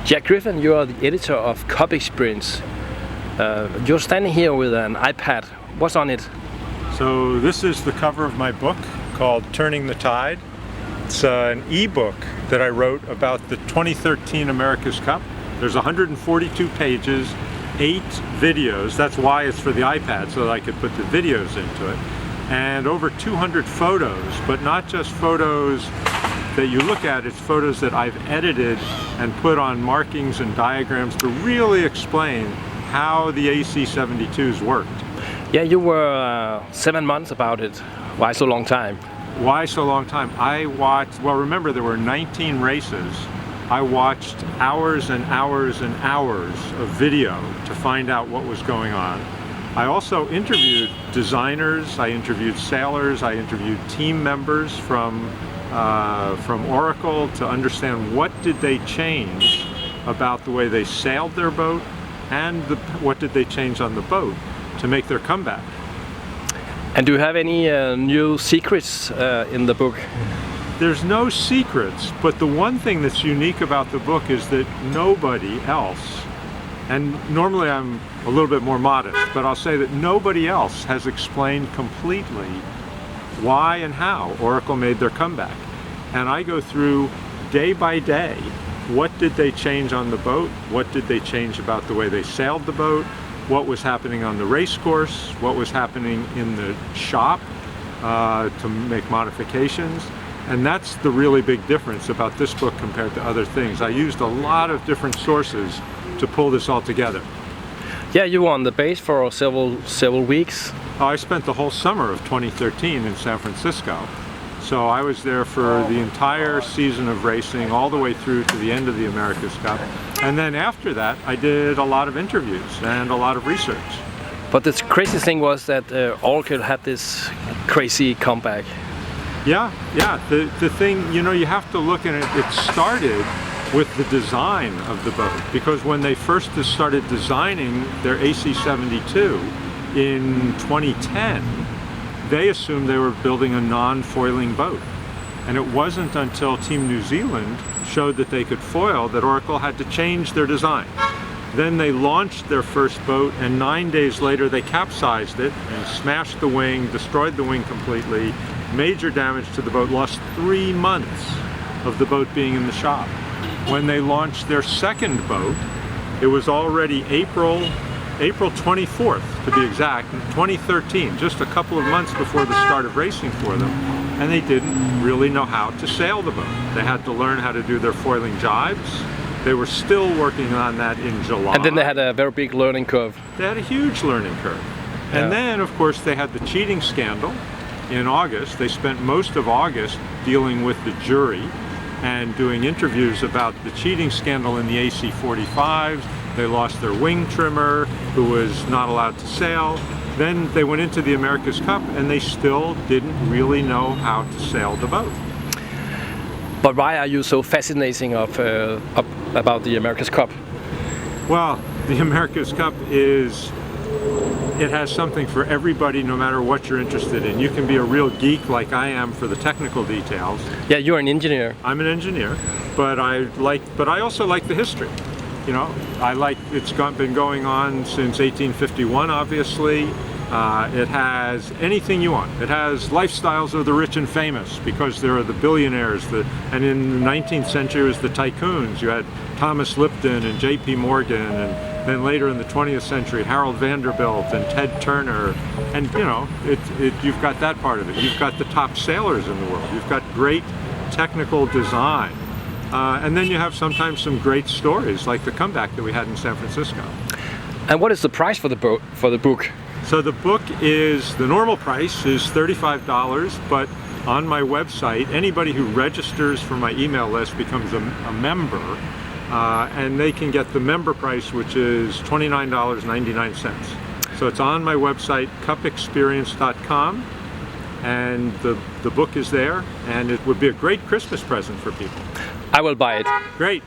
Jack Griffin, you are the editor of Cup Experience. You're standing here with an iPad. What's on it? So this is the cover of my book called Turning the Tide. It's an ebook that I wrote about the 2013 America's Cup. There's 142 pages, 8 videos. That's why it's for the iPad, so that I could put the videos into it. And over 200 photos, but not just photos that you look at, it's photos that I've edited and put on markings and diagrams to really explain how the AC-72s worked. Yeah, you were 7 months about it. Why so long time? Why so long time? I watched, well, remember there were 19 races. I watched hours and hours and hours of video to find out what was going on. I also interviewed designers, I interviewed sailors, I interviewed team members from Oracle to understand what did they change about the way they sailed their boat and what did they change on the boat to make their comeback. And do you have any new secrets in the book? There's no secrets, but the one thing that's unique about the book is that nobody else, and normally I'm a little bit more modest, but I'll say that nobody else has explained completely why and how Oracle made their comeback. And I go through day by day, what did they change on the boat? What did they change about the way they sailed the boat? What was happening on the race course? What was happening in the shop to make modifications? And that's the really big difference about this book compared to other things. I used a lot of different sources to pull this all together. Yeah, you were on the base for several weeks. I spent the whole summer of 2013 in San Francisco. So I was there for the entire season of racing, all the way through to the end of the America's Cup. And then after that, I did a lot of interviews and a lot of research. But the crazy thing was that Oracle had this crazy comeback. Yeah. The thing, you know, you have to look at it, it started with the design of the boat. Because when they first started designing their AC-72 in 2010, they assumed they were building a non-foiling boat. And it wasn't until Team New Zealand showed that they could foil that Oracle had to change their design. Then they launched their first boat, and 9 days later they capsized it and smashed the wing, destroyed the wing completely, major damage to the boat, lost 3 months of the boat being in the shop. When they launched their second boat, it was already April 24th, to be exact, 2013, just a couple of months before the start of racing for them, and they didn't really know how to sail the boat. They had to learn how to do their foiling jibes. They were still working on that in July. And then they had a very big learning curve. They had a huge learning curve. Yeah. And then, of course, they had the cheating scandal in August. They spent most of August dealing with the jury and doing interviews about the cheating scandal in the AC-45s. They lost their wing trimmer, who was not allowed to sail. Then they went into the America's Cup, and they still didn't really know how to sail the boat. But why are you so fascinating about the America's Cup? Well, the America's Cup it has something for everybody, no matter what you're interested in. You can be a real geek like I am for the technical details. Yeah, you're an engineer. I'm an engineer, but I also like the history. You know, it's been going on since 1851, obviously. It has anything you want. It has lifestyles of the rich and famous, because there are the billionaires, and in the 19th century it was the tycoons. You had Thomas Lipton and J.P. Morgan, and then later in the 20th century, Harold Vanderbilt and Ted Turner. And you know, you've got that part of it. You've got the top sailors in the world. You've got great technical design. And then you have sometimes some great stories, like the comeback that we had in San Francisco. And what is the price for the book? So the book the normal price is $35, but on my website, anybody who registers for my email list becomes a member, and they can get the member price, which is $29.99. So it's on my website, ekspert.com, and the book is there, and it would be a great Christmas present for people. I will buy it. Great.